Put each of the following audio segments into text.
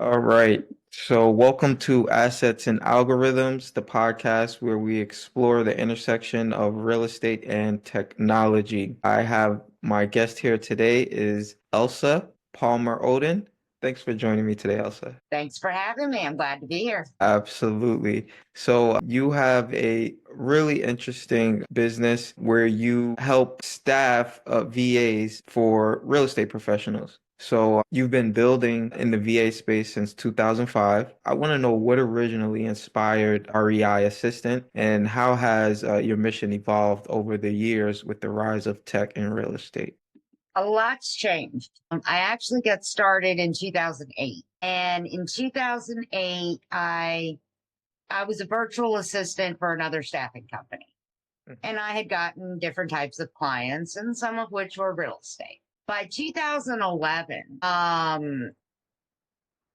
All right. So, welcome to Assets and Algorithms, the podcast where we explore the intersection of real estate and technology. I have my guest here today is Elsa Palmer Oden. Thanks for joining me today, Elsa. Thanks for having me. I'm glad to be here. Absolutely. So, you have a really interesting business where you help staff VAs for real estate professionals. So, you've been building in the VA space since 2005. I want to know what originally inspired REI Assistant and how has your mission evolved over the years with the rise of tech in real estate? A lot's changed. I actually got started in 2008. And in 2008, I was a virtual assistant for another staffing company. And I had gotten different types of clients, and some of which were real estate. By 2011, I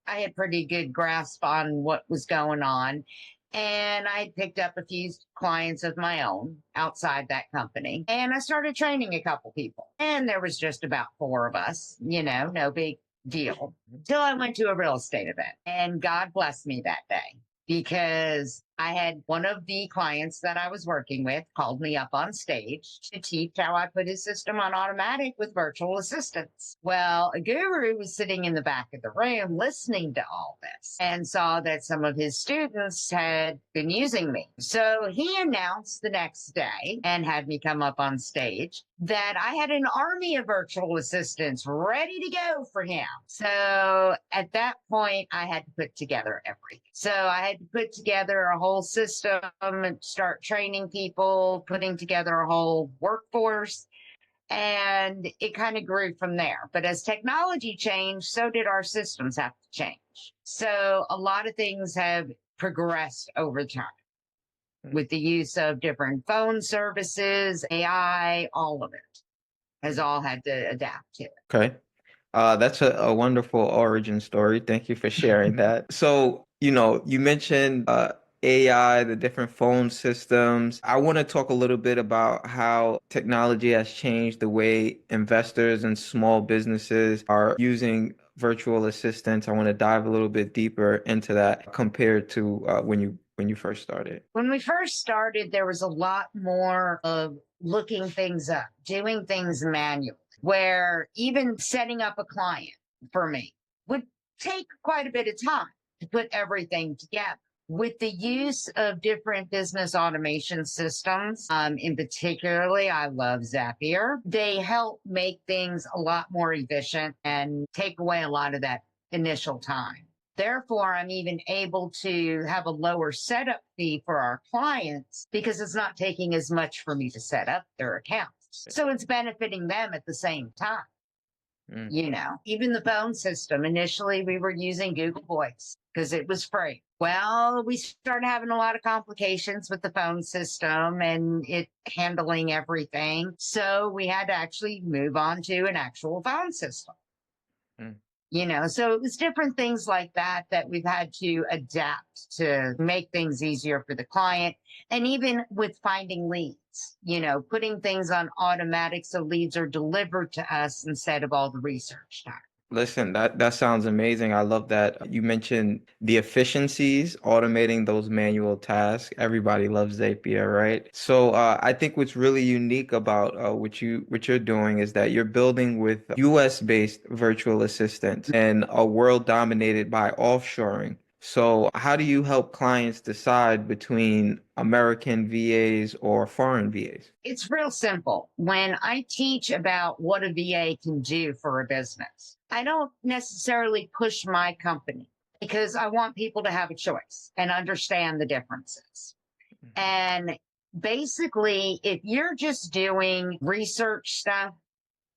had pretty good grasp on what was going on. And I picked up a few clients of my own outside that company. And I started training a couple people. And there was just about four of us, no big deal. Till I went to a real estate event. And God blessed me that day because I had one of the clients that I was working with called me up on stage to teach how I put his system on automatic with virtual assistants. Well, a guru was sitting in the back of the room listening to all this and saw that some of his students had been using me. So he announced the next day and had me come up on stage that I had an army of virtual assistants ready to go for him. So at that point, I had to put together everything. So I had to put together a whole system and start training people, putting together a whole workforce. And it kind of grew from there. But as technology changed, so did our systems have to change. So a lot of things have progressed over time with the use of different phone services, AI, all of it has all had to adapt to it. Okay. That's a wonderful origin story. Thank you for sharing that. So, you mentioned AI, the different phone systems. I want to talk a little bit about how technology has changed the way investors and small businesses are using virtual assistants. I want to dive a little bit deeper into that compared to when you first started. When we first started, there was a lot more of looking things up, doing things manually, where even setting up a client for me would take quite a bit of time to put everything together. With the use of different business automation systems, in particularly, I love Zapier. They help make things a lot more efficient and take away a lot of that initial time. Therefore, I'm even able to have a lower setup fee for our clients because it's not taking as much for me to set up their accounts. So it's benefiting them at the same time. Even the phone system. Initially, we were using Google Voice because it was free. Well, we started having a lot of complications with the phone system and it handling everything. So we had to actually move on to an actual phone system. So it was different things like that we've had to adapt to make things easier for the client. And even with finding leads, putting things on automatic so leads are delivered to us instead of all the research time. Listen, that sounds amazing. I love that you mentioned the efficiencies, automating those manual tasks. Everybody loves Zapier, right? So I think what's really unique about what you're doing is that you're building with US based virtual assistants in a world dominated by offshoring. So how do you help clients decide between American VAs or foreign VAs? It's real simple. When I teach about what a VA can do for a business, I don't necessarily push my company because I want people to have a choice and understand the differences. And basically, if you're just doing research stuff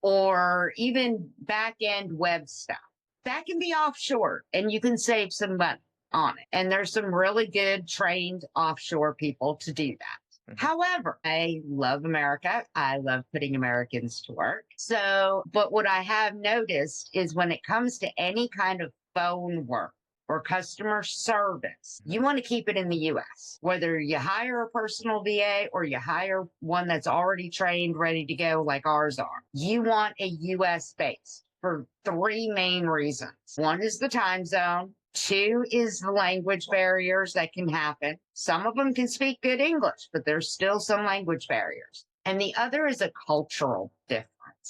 or even back end web stuff, that can be offshore and you can save some money on it. And there's some really good trained offshore people to do that. However, I love America. I love putting Americans to work. So, but what I have noticed is when it comes to any kind of phone work or customer service, you want to keep it in the US. Whether you hire a personal VA or you hire one that's already trained, ready to go like ours are, you want a US base for three main reasons. One is the time zone. Two is the language barriers that can happen. Some of them can speak good English, but there's still some language barriers. And the other is a cultural difference.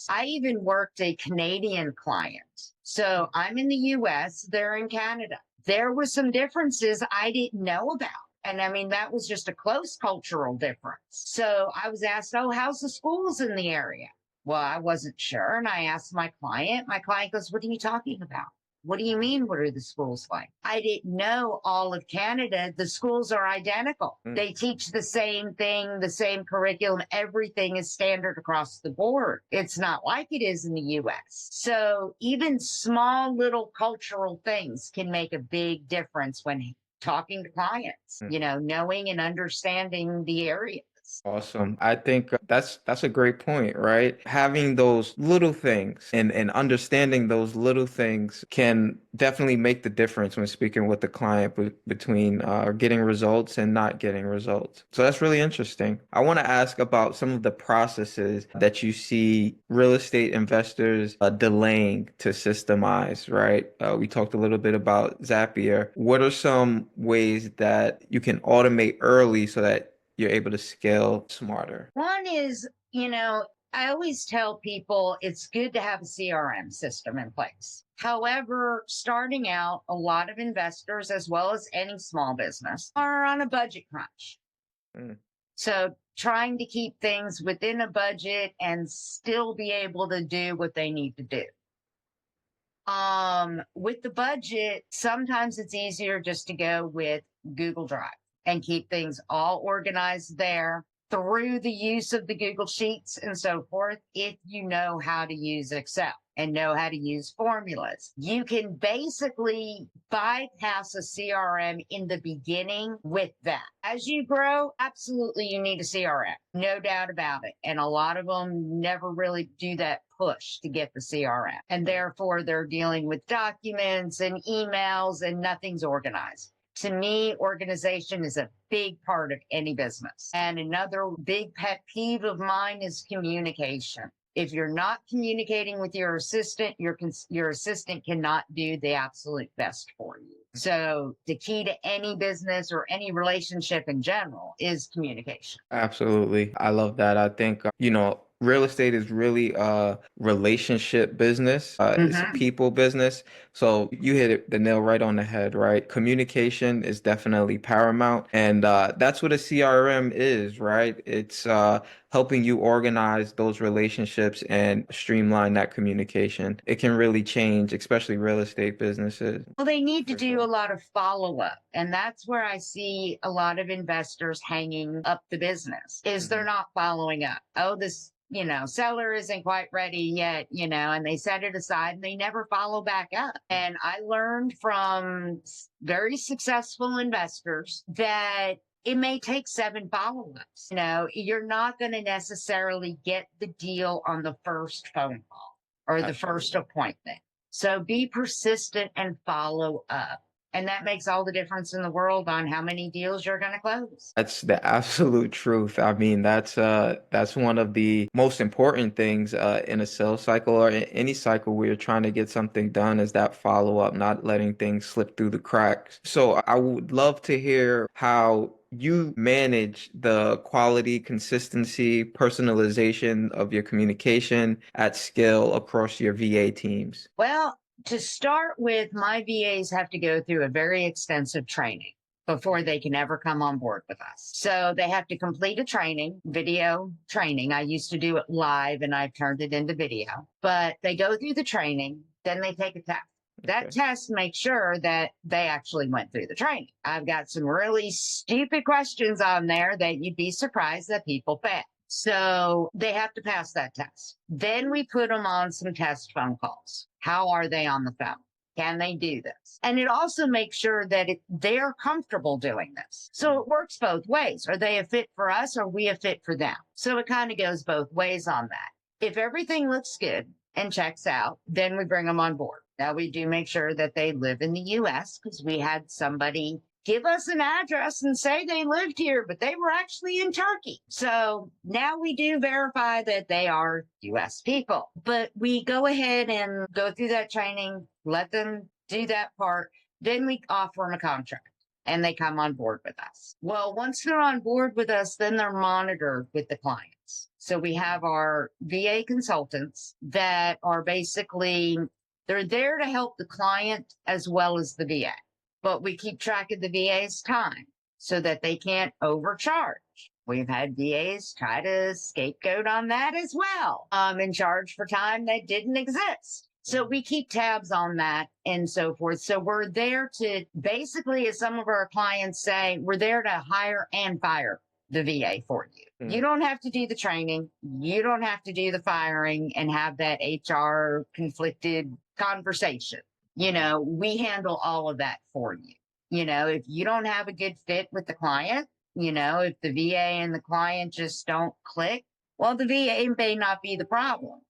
I even worked a Canadian client. So I'm in the US, they're in Canada. There was some differences I didn't know about. And I mean, that was just a close cultural difference. So I was asked, oh, how's the schools in the area? Well, I wasn't sure. And I asked my client. My client goes, what are you talking about? What do you mean? What are the schools like? I didn't know all of Canada. The schools are identical. They teach the same thing, the same curriculum. Everything is standard across the board. It's not like it is in the US. So even small little cultural things can make a big difference when talking to clients, knowing and understanding the areas. Awesome. I think that's a great point, right? Having those little things and understanding those little things can definitely make the difference when speaking with the client between getting results and not getting results. So that's really interesting. I want to ask about some of the processes that you see real estate investors delaying to systemize, right? We talked a little bit about Zapier. What are some ways that you can automate early so that you're able to scale smarter? One is, I always tell people it's good to have a CRM system in place. However, starting out, a lot of investors, as well as any small business, are on a budget crunch. Mm. So trying to keep things within a budget and still be able to do what they need to do. With the budget, sometimes it's easier just to go with Google Drive and keep things all organized there through the use of the Google Sheets and so forth. If you know how to use Excel and know how to use formulas, you can basically bypass a CRM in the beginning with that. As you grow, absolutely you need a CRM, no doubt about it. And a lot of them never really do that push to get the CRM. And therefore they're dealing with documents and emails and nothing's organized. To me, organization is a big part of any business. And another big pet peeve of mine is communication. If you're not communicating with your assistant, your assistant cannot do the absolute best for you. So the key to any business or any relationship in general is communication. Absolutely. I love that. I think, real estate is really a relationship business. It's a people business. So you hit the nail right on the head, right? Communication is definitely paramount. And that's what a CRM is, right? It's helping you organize those relationships and streamline that communication. It can really change, especially real estate businesses. Well, they need to For do sure. a lot of follow up. And that's where I see a lot of investors hanging up the business is they're not following up. Oh, this, seller isn't quite ready yet, and they set it aside and they never follow back up. And I learned from very successful investors that it may take 7 follow-ups. You're not going to necessarily get the deal on the first phone call or the first appointment. So be persistent and follow up. And that makes all the difference in the world on how many deals you're going to close. That's the absolute truth. I mean, that's one of the most important things in a sales cycle or in any cycle where you're trying to get something done is that follow up, not letting things slip through the cracks. So I would love to hear how you manage the quality, consistency, personalization of your communication at scale across your VA teams. Well, to start with, my VAs have to go through a very extensive training before they can ever come on board with us. So they have to complete a training, video training. I used to do it live and I've turned it into video, but they go through the training, then they take a test. That test makes sure that they actually went through the training. I've got some really stupid questions on there that you'd be surprised that people fail. So they have to pass that test. Then we put them on some test phone calls. How are they on the phone? Can they do this? And it also makes sure that they're comfortable doing this. So it works both ways. Are they a fit for us or are we a fit for them? So it kind of goes both ways on that. If everything looks good and checks out, then we bring them on board. Now we do make sure that they live in the US because we had somebody give us an address and say they lived here, but they were actually in Turkey. So now we do verify that they are US people, but we go ahead and go through that training, let them do that part. Then we offer them a contract and they come on board with us. Well, once they're on board with us, then they're monitored with the clients. So we have our VA consultants that are basically, they're there to help the client as well as the VA, but we keep track of the VA's time so that they can't overcharge. We've had VAs try to scapegoat on that as well, and charge for time that didn't exist. So we keep tabs on that and so forth. So we're there to basically, as some of our clients say, we're there to hire and fire the VA for you. You don't have to do the training. You don't have to do the firing and have that HR conflicted conversation. We handle all of that for you. If you don't have a good fit with the client, if the VA and the client just don't click, well, the VA may not be the problem.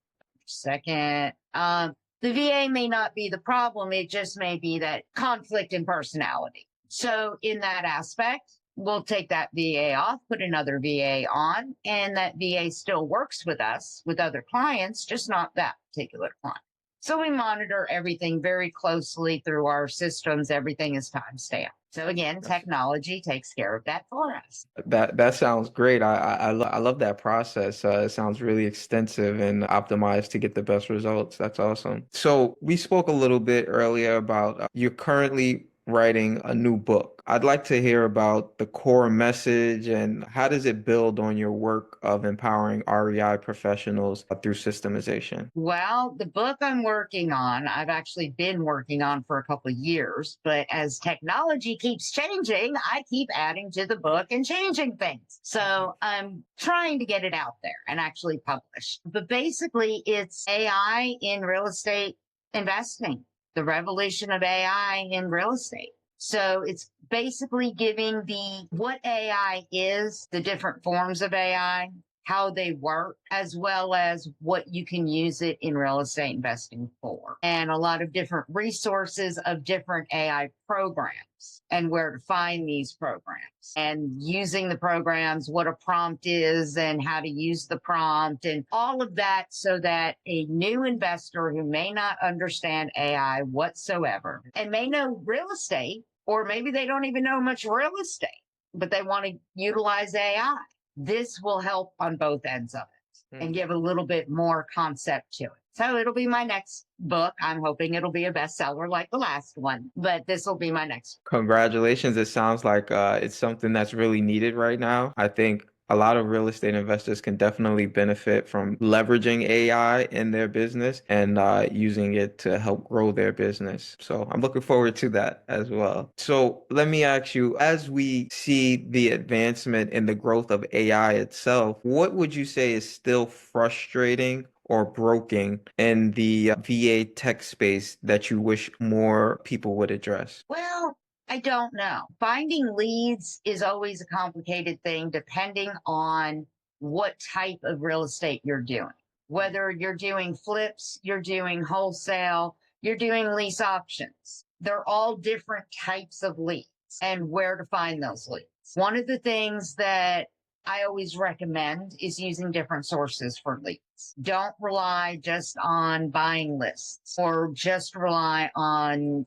Second, the VA may not be the problem. It just may be that conflict in personality. So in that aspect, we'll take that VA off, put another VA on, and that VA still works with us with other clients, just not that particular client. So we monitor everything very closely through our systems. Everything is timestamped. So again, technology takes care of that for us. That sounds great. I love that process. It sounds really extensive and optimized to get the best results. That's awesome. So we spoke a little bit earlier about you're currently writing a new book. I'd like to hear about the core message and how does it build on your work of empowering REI professionals through systemization? Well, the book I'm working on, I've actually been working on for a couple of years, but as technology keeps changing, I keep adding to the book and changing things. So I'm trying to get it out there and actually published. But basically, it's AI in real estate investing, the revolution of AI in real estate. So it's basically giving what AI is, the different forms of AI, how they work, as well as what you can use it in real estate investing for, and a lot of different resources of different AI programs and where to find these programs and using the programs, what a prompt is and how to use the prompt and all of that, so that a new investor who may not understand AI whatsoever and may know real estate, or maybe they don't even know much real estate, but they want to utilize AI. This will help on both ends of it and give a little bit more concept to it. So it'll be my next book. I'm hoping it'll be a bestseller like the last one, but this will be my next. Congratulations. It sounds like it's something that's really needed right now. I think a lot of real estate investors can definitely benefit from leveraging AI in their business and using it to help grow their business. So I'm looking forward to that as well. So let me ask you, as we see the advancement in the growth of AI itself, what would you say is still frustrating or broken in the VA tech space that you wish more people would address? Well, I don't know. Finding leads is always a complicated thing depending on what type of real estate you're doing. Whether you're doing flips, you're doing wholesale, you're doing lease options. They're all different types of leads and where to find those leads. One of the things that I always recommend is using different sources for leads. Don't rely just on buying lists or just rely on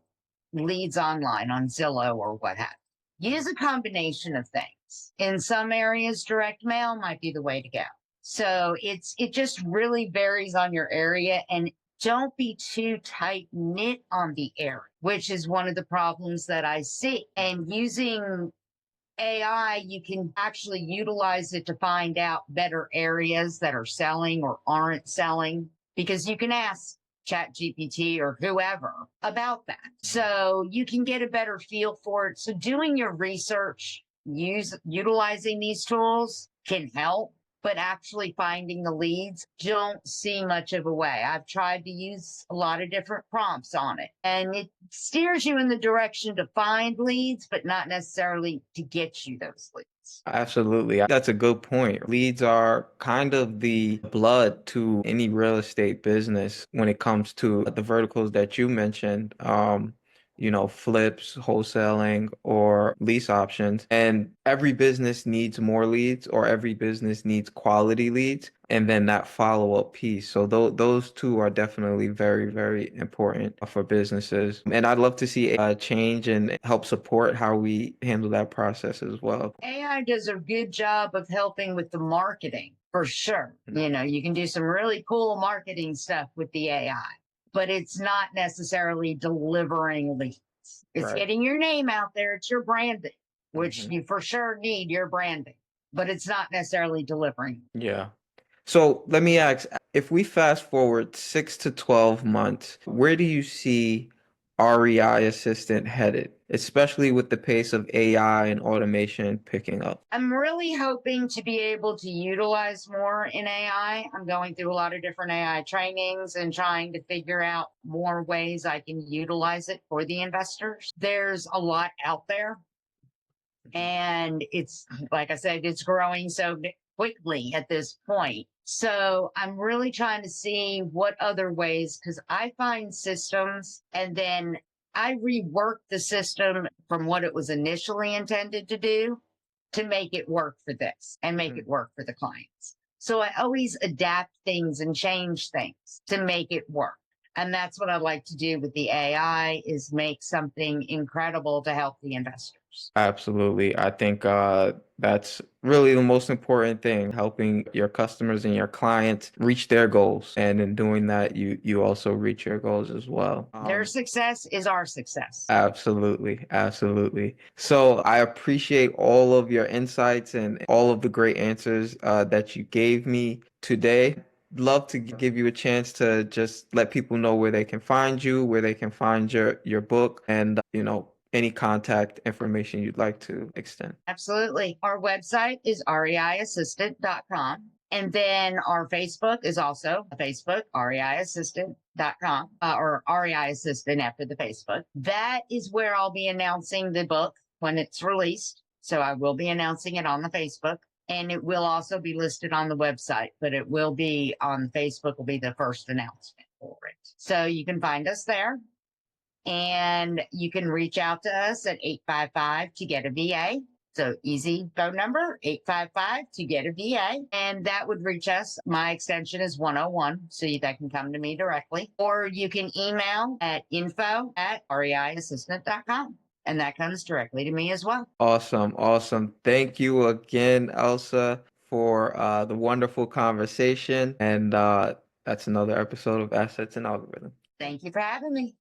leads online on Zillow or what have you. Use a combination of things. In some areas, direct mail might be the way to go. So it just really varies on your area, and don't be too tight knit on the area, which is one of the problems that I see. And using AI, you can actually utilize it to find out better areas that are selling or aren't selling, because you can ask ChatGPT or whoever about that. So you can get a better feel for it. So doing your research, utilizing these tools can help, but actually finding the leads, don't see much of a way. I've tried to use a lot of different prompts on it, and it steers you in the direction to find leads, but not necessarily to get you those leads. Absolutely. That's a good point. Leads are kind of the blood to any real estate business when it comes to the verticals that you mentioned. flips, wholesaling, or lease options. And every business needs more leads, or every business needs quality leads, and then that follow-up piece. So those two are definitely very, very important for businesses. And I'd love to see a change and help support how we handle that process as well. AI does a good job of helping with the marketing for sure. You can do some really cool marketing stuff with the AI, but it's not necessarily delivering leads. It's Right. getting your name out there. It's your branding, which Hmm. you for sure need your branding, but it's not necessarily delivering. Yeah. So let me ask, if we fast forward 6 to 12 months, where do you see REI Assistant headed, especially with the pace of AI and automation picking up? I'm really hoping to be able to utilize more in AI. I'm going through a lot of different AI trainings and trying to figure out more ways I can utilize it for the investors. There's a lot out there, and it's like I said, it's growing so quickly at this point. So I'm really trying to see what other ways, because I find systems and then I rework the system from what it was initially intended to do to make it work for this and make it work for the clients. So I always adapt things and change things to make it work. And that's what I like to do with the AI, is make something incredible to help the investors. Absolutely. I think that's really the most important thing, helping your customers and your clients reach their goals. And in doing that, you also reach your goals as well. Their success is our success. Absolutely, absolutely. So I appreciate all of your insights and all of the great answers that you gave me today. Love to give you a chance to just let people know where they can find you, where they can find your book, and any contact information you'd like to extend. Absolutely. Our website is reiassistant.com. And then our Facebook is also Facebook, reiassistant.com, or REI Assistant after the Facebook. That is where I'll be announcing the book when it's released. So I will be announcing it on the Facebook, and it will also be listed on the website, but it will be on Facebook, will be the first announcement for it. So you can find us there. And you can reach out to us at 855 to get a VA. So easy phone number, 855 to get a VA. And that would reach us. My extension is 101, so that can come to me directly. Or you can email at info@reiassistant.com. And that comes directly to me as well. Awesome, awesome. Thank you again, Elsa, for the wonderful conversation. And that's another episode of Assets and Algorithm. Thank you for having me.